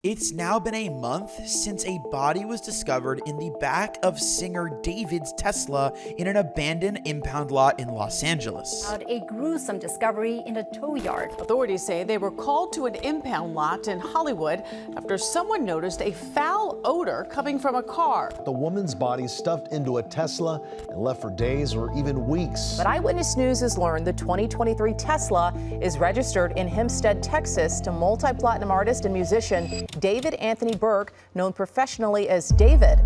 It's now been a month since a body was discovered in the back of singer David's Tesla in an abandoned impound lot in Los Angeles. A gruesome discovery in a tow yard. Authorities say they were called to an impound lot in Hollywood after someone noticed a foul odor coming from a car. The woman's body stuffed into a Tesla and left for days or even weeks. But Eyewitness News has learned the 2023 Tesla is registered in Hempstead, Texas to multi-platinum artist and musician David Anthony Burke, known professionally as David.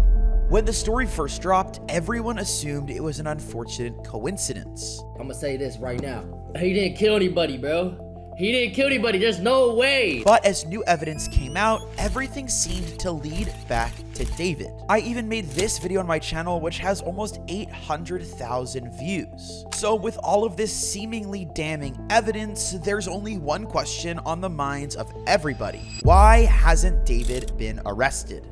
When the story first dropped, everyone assumed it was an unfortunate coincidence. I'm gonna say this right now. He didn't kill anybody, bro. He didn't kill anybody. There's no way. But as new evidence came out, everything seemed to lead back to David. I even made this video on my channel, which has almost 800,000 views. So with all of this seemingly damning evidence, there's only one question on the minds of everybody. Why hasn't David been arrested?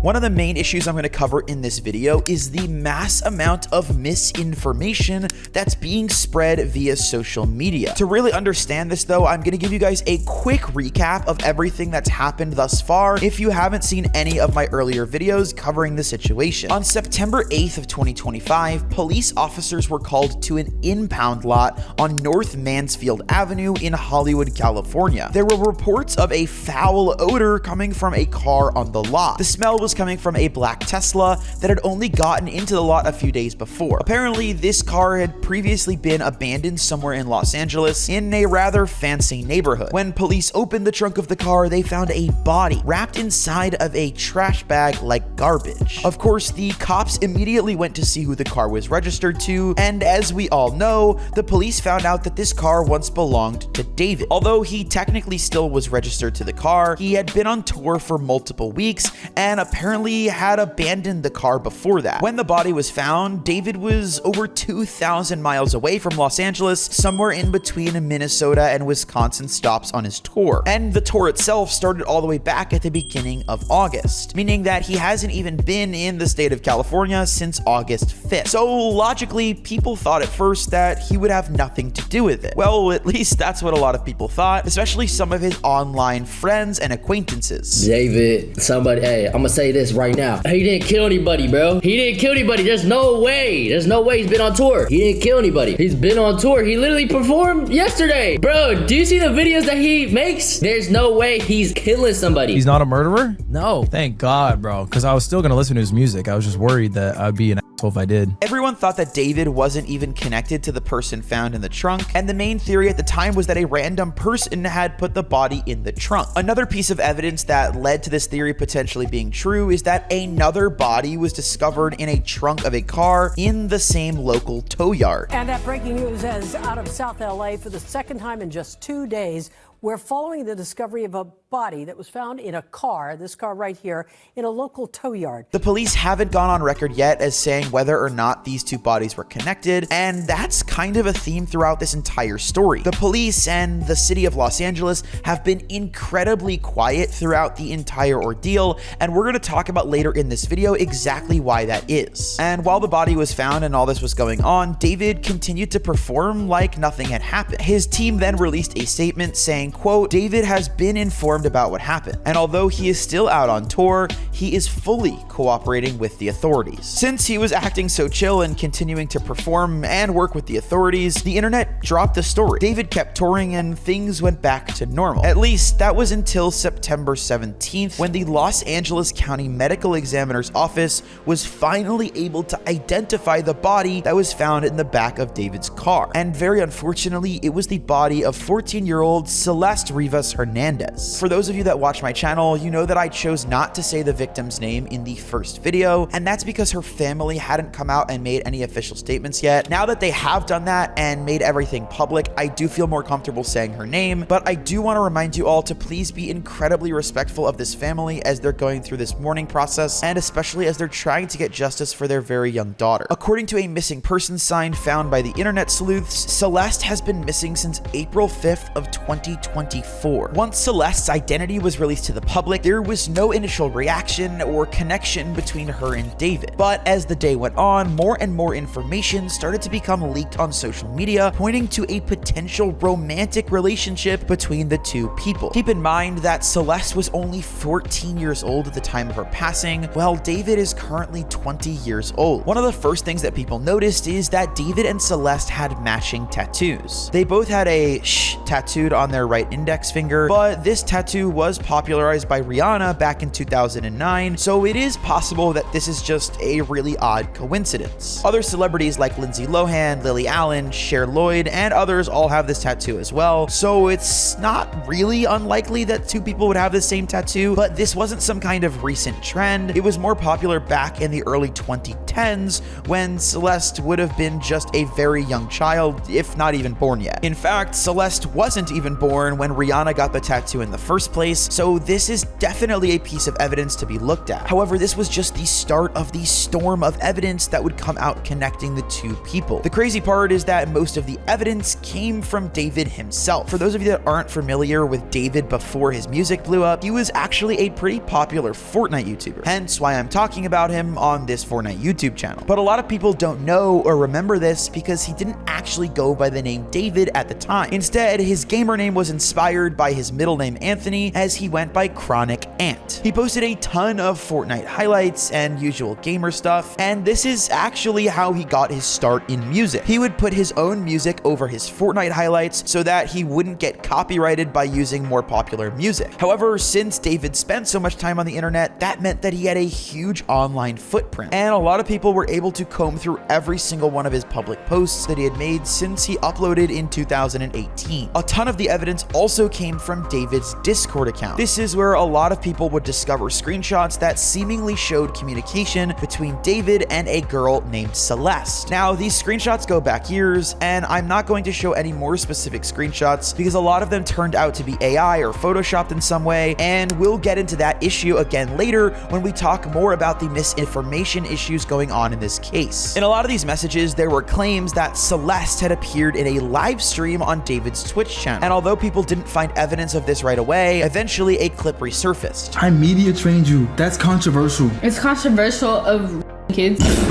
One of the main issues I'm going to cover in this video is the mass amount of misinformation that's being spread via social media. To really understand this though, I'm going to give you guys a quick recap of everything that's happened thus far if you haven't seen any of my earlier videos covering the situation. On September 8th of 2025, police officers were called to an impound lot on North Mansfield Avenue in Hollywood, California. There were reports of a foul odor coming from a car on the lot. The smell was coming from a black Tesla that had only gotten into the lot a few days before. Apparently, this car had previously been abandoned somewhere in Los Angeles in a rather fancy neighborhood. When police opened the trunk of the car, they found a body wrapped inside of a trash bag like garbage. Of course, the cops immediately went to see who the car was registered to, and as we all know, the police found out that this car once belonged to David. Although he technically still was registered to the car, he had been on tour for multiple weeks and apparently had abandoned the car before that. When the body was found, David was over 2,000 miles away from Los Angeles, somewhere in between Minnesota and Wisconsin stops on his tour. And the tour itself started all the way back at the beginning of August, meaning that he hasn't even been in the state of California since August 5th. So logically, people thought at first that he would have nothing to do with it. Well, at least that's what a lot of people thought, especially some of his online friends and acquaintances. David, somebody, hey, I'm gonna say this right now. He didn't kill anybody, bro. He didn't kill anybody. There's no way. There's no way he's been on tour. He didn't kill anybody. He's been on tour. He literally performed yesterday. Bro, do you see the videos that he makes? There's no way he's killing somebody. He's not a murderer? No. Thank God, bro. Because I was still going to listen to his music. I was just worried that I'd be an asshole if I did. Everyone thought that David wasn't even connected to the person found in the trunk, and the main theory at the time was that a random person had put the body in the trunk. Another piece of evidence that led to this theory potentially being true is that another body was discovered in a trunk of a car in the same local tow yard. And that breaking news is out of South LA for the second time in just 2 days. We're following the discovery of a body that was found in a car, this car right here, in a local tow yard. The police haven't gone on record yet as saying whether or not these two bodies were connected, and that's kind of a theme throughout this entire story. The police and the city of Los Angeles have been incredibly quiet throughout the entire ordeal, and we're going to talk about later in this video exactly why that is. And while the body was found and all this was going on, David continued to perform like nothing had happened. His team then released a statement saying, quote, "David has been informed about what happened, and although he is still out on tour, he is fully cooperating with the authorities." Since he was acting so chill and continuing to perform and work with the authorities, the internet dropped the story. David kept touring and things went back to normal. At least that was until September 17th, when the Los Angeles County Medical Examiner's office was finally able to identify the body that was found in the back of David's car. And very unfortunately, it was the body of 14-year-old Celeste Hernandez. For those of you that watch my channel, you know that I chose not to say the victim's name in the first video, and that's because her family hadn't come out and made any official statements yet. Now that they have done that and made everything public, I do feel more comfortable saying her name, but I do want to remind you all to please be incredibly respectful of this family as they're going through this mourning process, and especially as they're trying to get justice for their very young daughter. According to a missing persons sign found by the internet sleuths, Celeste has been missing since April 5th of 2024. Once Celeste's identity was released to the public, there was no initial reaction or connection between her and David. But as the day went on, more and more information started to become leaked on social media, pointing to a potential romantic relationship between the two people. Keep in mind that Celeste was only 14 years old at the time of her passing, while David is currently 20 years old. One of the first things that people noticed is that David and Celeste had matching tattoos. They both had a "shh" tattooed on their right index finger, but this tattoo was popularized by Rihanna back in 2009, so it is possible that this is just a really odd coincidence. Other celebrities like Lindsay Lohan, Lily Allen, Cher Lloyd, and others all have this tattoo as well, so it's not really unlikely that two people would have the same tattoo, but this wasn't some kind of recent trend. It was more popular back in the early 2010s when Celeste would have been just a very young child, if not even born yet. In fact, Celeste wasn't even born when Rihanna got the tattoo in the first place, so this is definitely a piece of evidence to be looked at. However, this was just the start of the storm of evidence that would come out connecting the two people. The crazy part is that most of the evidence came from David himself. For those of you that aren't familiar with David before his music blew up, he was actually a pretty popular Fortnite YouTuber, hence why I'm talking about him on this Fortnite YouTube channel. But a lot of people don't know or remember this because he didn't actually go by the name David at the time. Instead, his gamer name was inspired by his middle name Anthony, as he went by Chronic Ant. He posted a ton of Fortnite highlights and usual gamer stuff, and this is actually how he got his start in music. He would put his own music over his Fortnite highlights so that he wouldn't get copyrighted by using more popular music. However, since David spent so much time on the internet, that meant that he had a huge online footprint, and a lot of people were able to comb through every single one of his public posts that he had made since he uploaded in 2018. A ton of the evidence also came from David's Discord account. This is where a lot of people would discover screenshots that seemingly showed communication between David and a girl named Celeste. Now, these screenshots go back years, and I'm not going to show any more specific screenshots because a lot of them turned out to be AI or photoshopped in some way, and we'll get into that issue again later when we talk more about the misinformation issues going on in this case. In a lot of these messages, there were claims that Celeste had appeared in a live stream on David's Twitch channel, and although people didn't find evidence of this right away, eventually a clip resurfaced. I media trained you. That's controversial. It's controversial of kids.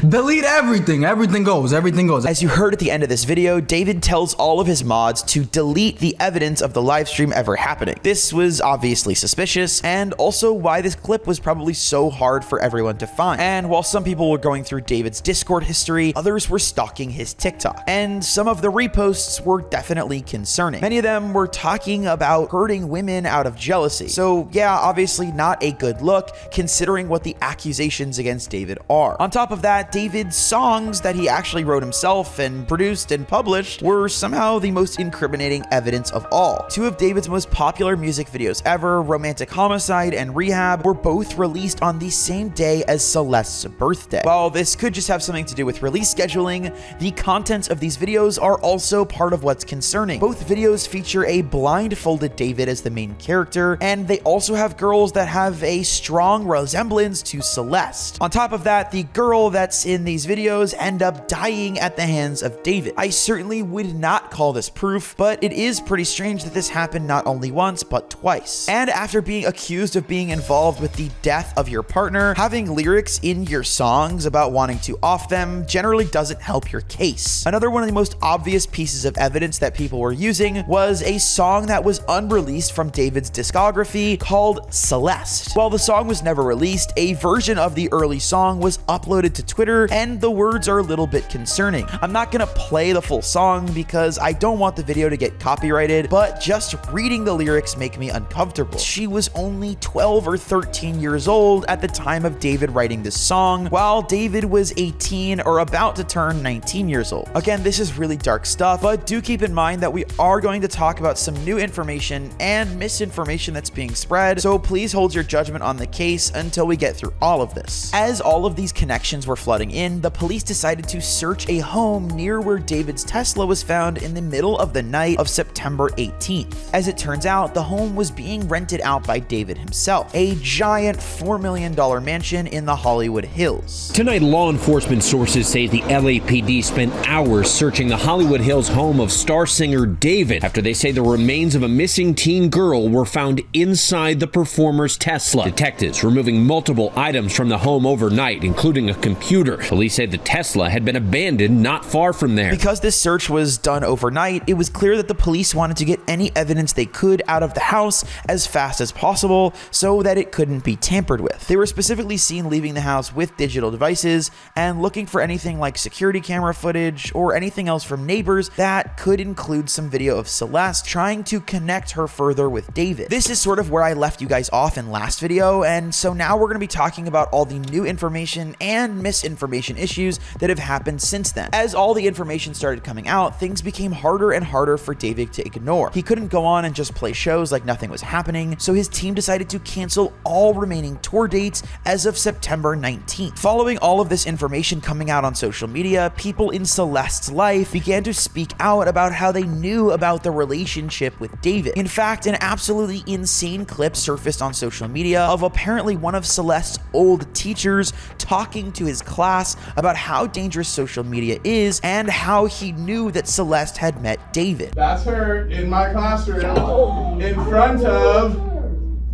Delete everything. Everything goes. Everything goes. As you heard at the end of this video, David tells all of his mods to delete the evidence of the live stream ever happening. This was obviously suspicious, and also why this clip was probably so hard for everyone to find. And while some people were going through David's Discord history, others were stalking his TikTok. And some of the reposts were definitely concerning. Many of them were talking about hurting women out of jealousy. So yeah, obviously not a good look considering what the accusations against David are. On top of that, David's songs that he actually wrote himself and produced and published were somehow the most incriminating evidence of all. Two of David's most popular music videos ever, Romantic Homicide and Rehab, were both released on the same day as Celeste's birthday. While this could just have something to do with release scheduling, the contents of these videos are also part of what's concerning. Both videos feature a blindfolded David as the main character, and they also have girls that have a strong resemblance to Celeste. On top of that, the girl that's in these videos end up dying at the hands of David. I certainly would not call this proof, but it is pretty strange that this happened not only once, but twice. And after being accused of being involved with the death of your partner, having lyrics in your songs about wanting to off them generally doesn't help your case. Another one of the most obvious pieces of evidence that people were using was a song that was unreleased from David's discography called Celeste. While the song was never released, a version of the early song was uploaded to Twitter, and the words are a little bit concerning. I'm not gonna play the full song because I don't want the video to get copyrighted, but just reading the lyrics make me uncomfortable. She was only 12 or 13 years old at the time of David writing this song, while David was 18 or about to turn 19 years old. Again, this is really dark stuff, but do keep in mind that we are going to talk about some new information and misinformation that's being spread, so please hold your judgment on the case until we get through all of this. As all of these connections were flooded flooding in, the police decided to search a home near where David's Tesla was found in the middle of the night of September 18th. As it turns out, the home was being rented out by David himself, a giant $4 million mansion in the Hollywood Hills. Tonight, law enforcement sources say the LAPD spent hours searching the Hollywood Hills home of star singer David after they say the remains of a missing teen girl were found inside the performer's Tesla. Detectives removing multiple items from the home overnight, including a computer. Police say the Tesla had been abandoned not far from there. Because this search was done overnight, it was clear that the police wanted to get any evidence they could out of the house as fast as possible so that it couldn't be tampered with. They were specifically seen leaving the house with digital devices and looking for anything like security camera footage or anything else from neighbors that could include some video of Celeste trying to connect her further with David. This is sort of where I left you guys off in last video, and so now we're going to be talking about all the new information and misinformation issues that have happened since then. As all the information started coming out, things became harder and harder for David to ignore. He couldn't go on and just play shows like nothing was happening, so his team decided to cancel all remaining tour dates as of September 19th. Following all of this information coming out on social media, people in Celeste's life began to speak out about how they knew about the relationship with David. In fact, an absolutely insane clip surfaced on social media of apparently one of Celeste's old teachers talking to his class about how dangerous social media is and how he knew that Celeste had met David. That's her in my classroom in front of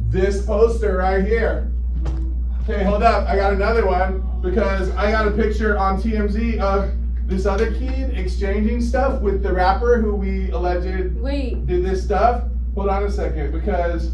this poster right here. Okay, hold up. I got another one because I got a picture on TMZ of this other kid exchanging stuff with the rapper who we alleged did this stuff. Hold on a second, because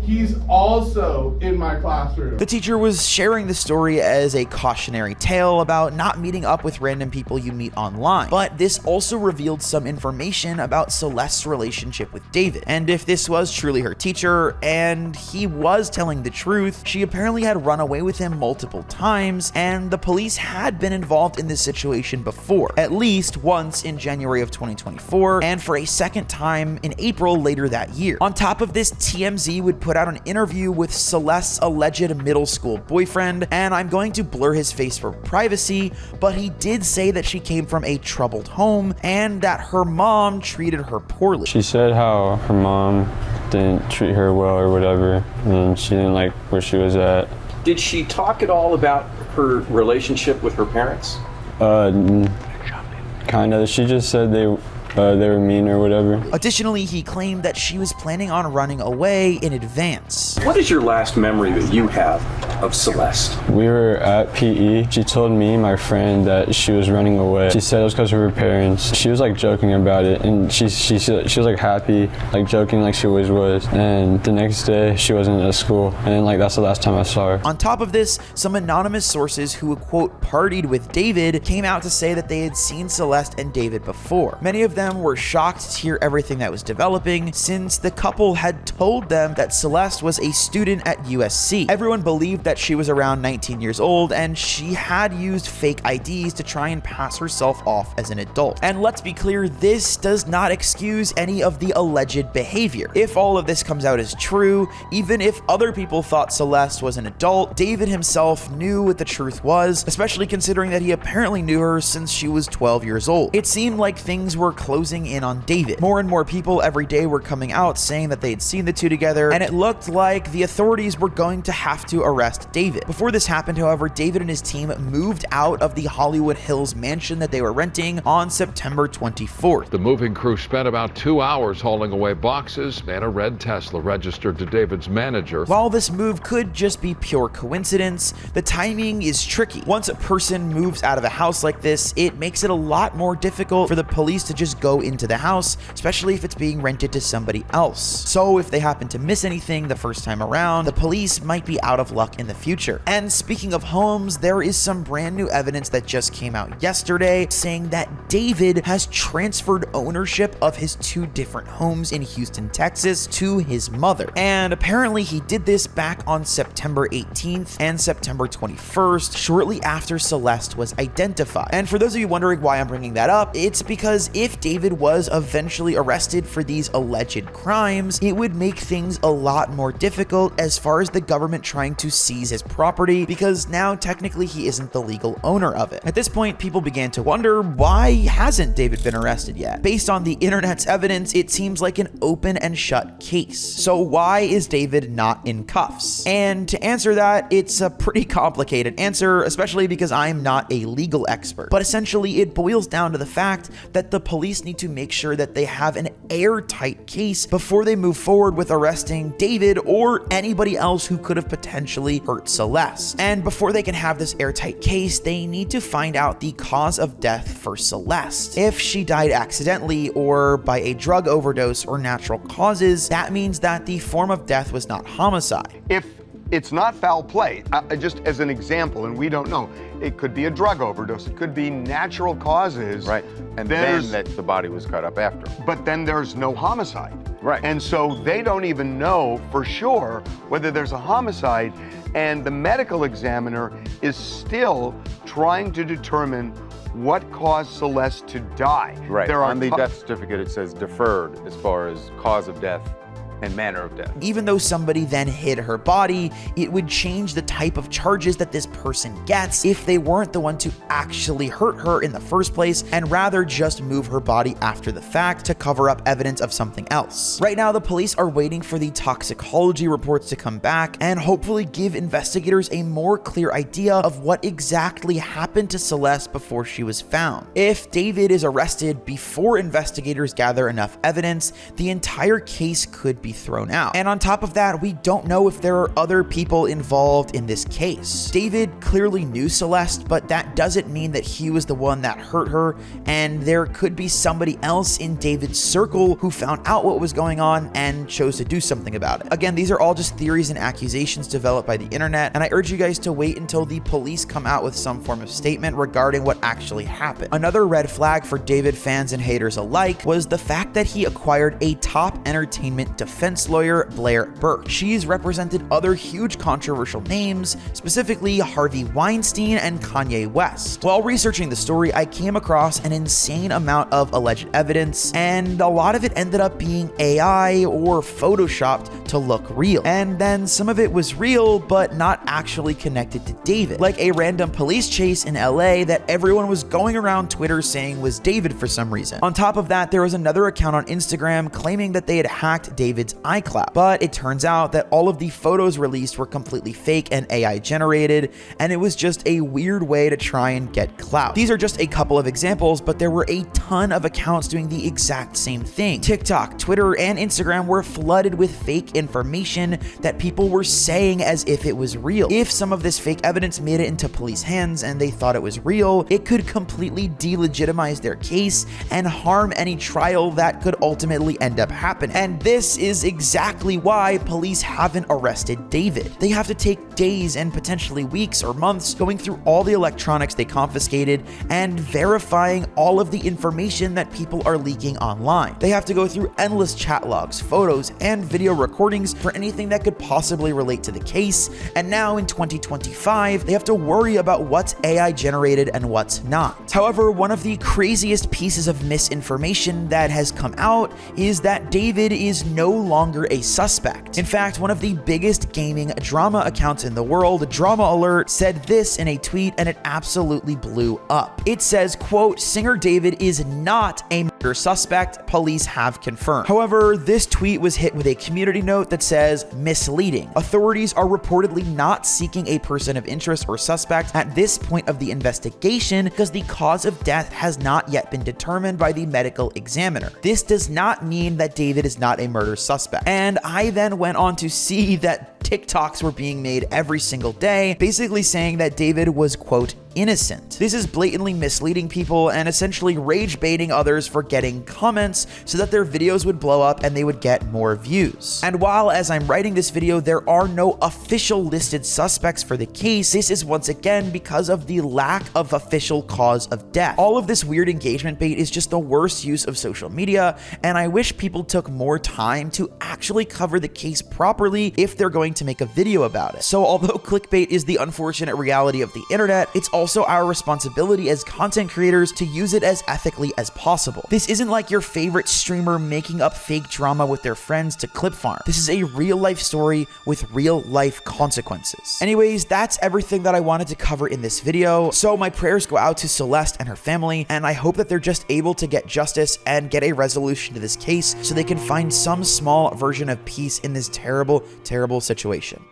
he's also in my classroom. The teacher was sharing the story as a cautionary tale about not meeting up with random people you meet online. But this also revealed some information about Celeste's relationship with David. And if this was truly her teacher and he was telling the truth, she apparently had run away with him multiple times, and the police had been involved in this situation before, at least once in January of 2024, and for a second time in April later that year. On top of this, TMZ would put out an interview with Celeste's alleged middle school boyfriend, and I'm going to blur his face for privacy, but he did say that she came from a troubled home and that her mom treated her poorly. She said how her mom didn't treat her well or whatever, and she didn't like where she was at. Did she talk at all about her relationship with her parents? Kind of. She just said they were mean or whatever. Additionally, he claimed that she was planning on running away in advance. What is your last memory that you have of Celeste? We were at PE. She told me, my friend, that she was running away. She said it was because of her parents. She was like joking about it, and she was like happy, like joking like she always was. And the next day, she wasn't at school, and like that's the last time I saw her. On top of this, some anonymous sources who, quote, partied with David came out to say that they had seen Celeste and David before. Many of them were shocked to hear everything that was developing, since the couple had told them that Celeste was a student at USC. Everyone believed that she was around 19 years old, and she had used fake IDs to try and pass herself off as an adult. And let's be clear, this does not excuse any of the alleged behavior. If all of this comes out as true, even if other people thought Celeste was an adult, David himself knew what the truth was, especially considering that he apparently knew her since she was 12 years old. It seemed like things were closing in on David. More and more people every day were coming out saying that they had seen the two together, and it looked like the authorities were going to have to arrest David. Before this happened, however, David and his team moved out of the Hollywood Hills mansion that they were renting on September 24th. The moving crew spent about 2 hours hauling away boxes and a red Tesla registered to David's manager. While this move could just be pure coincidence, the timing is tricky. Once a person moves out of a house like this, it makes it a lot more difficult for the police to just go into the house, especially if it's being rented to somebody else. So if they happen to miss anything the first time around, the police might be out of luck in the future. And speaking of homes, there is some brand new evidence that just came out yesterday saying that David has transferred ownership of his 2 different homes in Houston, Texas to his mother. And apparently he did this back on September 18th and September 21st, shortly after Celeste was identified. And for those of you wondering why I'm bringing that up, it's because if David was eventually arrested for these alleged crimes, it would make things a lot more difficult as far as the government trying to seize his property, because now technically he isn't the legal owner of it. At this point, people began to wonder, why hasn't David been arrested yet? Based on the internet's evidence, it seems like an open and shut case. So why is David not in cuffs? And to answer that, it's a pretty complicated answer, especially because I'm not a legal expert. But essentially, it boils down to the fact that the police need to make sure that they have an airtight case before they move forward with arresting David or anybody else who could have potentially hurt Celeste. And before they can have this airtight case, they need to find out the cause of death for Celeste. If she died accidentally or by a drug overdose or natural causes, that means that the form of death was not homicide. If it's not foul play, just as an example, and we don't know, it could be a drug overdose, it could be natural causes. Right, and then that the body was cut up after. But then there's no homicide. Right. And so they don't even know for sure whether there's a homicide, and the medical examiner is still trying to determine what caused Celeste to die. Right, on the death certificate it says deferred as far as cause of death and manner of death. Even though somebody then hid her body, it would change the type of charges that this person gets if they weren't the one to actually hurt her in the first place and rather just move her body after the fact to cover up evidence of something else. Right now, the police are waiting for the toxicology reports to come back and hopefully give investigators a more clear idea of what exactly happened to Celeste before she was found. If David is arrested before investigators gather enough evidence, the entire case could be thrown out. And on top of that, we don't know if there are other people involved in this case. David clearly knew Celeste, but that doesn't mean that he was the one that hurt her, and there could be somebody else in David's circle who found out what was going on and chose to do something about it. Again, these are all just theories and accusations developed by the internet, and I urge you guys to wait until the police come out with some form of statement regarding what actually happened. Another red flag for David fans and haters alike was the fact that he acquired a top entertainment defense lawyer, Blair Burke. She's represented other huge controversial names, specifically Harvey Weinstein and Kanye West. While researching the story, I came across an insane amount of alleged evidence, and a lot of it ended up being AI or photoshopped to look real. And then some of it was real, but not actually connected to David, like a random police chase in LA that everyone was going around Twitter saying was David for some reason. On top of that, there was another account on Instagram claiming that they had hacked David's iCloud, but it turns out that all of the photos released were completely fake and AI generated, and it was just a weird way to try and get clout. These are just a couple of examples, but there were a ton of accounts doing the exact same thing. TikTok, Twitter, and Instagram were flooded with fake information that people were saying as if it was real. If some of this fake evidence made it into police hands and they thought it was real, it could completely delegitimize their case and harm any trial that could ultimately end up happening. And this is exactly why police haven't arrested David. They have to take days and potentially weeks or months going through all the electronics they confiscated and verifying all of the information that people are leaking online. They have to go through endless chat logs, photos, and video recordings for anything that could possibly relate to the case. And now in 2025, they have to worry about what's AI generated and what's not. However, one of the craziest pieces of misinformation that has come out is that David is no longer a suspect. In fact, one of the biggest gaming drama accounts in the world, Drama Alert, said this in a tweet, and it absolutely blew up. It says, quote, "Singer David is not a murder suspect, police have confirmed." However, this tweet was hit with a community note that says misleading. Authorities are reportedly not seeking a person of interest or suspect at this point of the investigation because the cause of death has not yet been determined by the medical examiner. This does not mean that David is not a murder suspect. And I then went on to see that TikToks were being made every single day, basically saying that David was, quote, innocent. This is blatantly misleading people and essentially rage baiting others for getting comments so that their videos would blow up and they would get more views. And while as I'm writing this video, there are no official listed suspects for the case, this is once again because of the lack of official cause of death. All of this weird engagement bait is just the worst use of social media, and I wish people took more time to actually cover the case properly if they're going to make a video about it. So although clickbait is the unfortunate reality of the internet, it's also also our responsibility as content creators to use it as ethically as possible. This isn't like your favorite streamer making up fake drama with their friends to clip farm. This is a real life story with real life consequences. Anyways, that's everything that I wanted to cover in this video. So my prayers go out to Celeste and her family, and I hope that they're just able to get justice and get a resolution to this case so they can find some small version of peace in this terrible, terrible situation.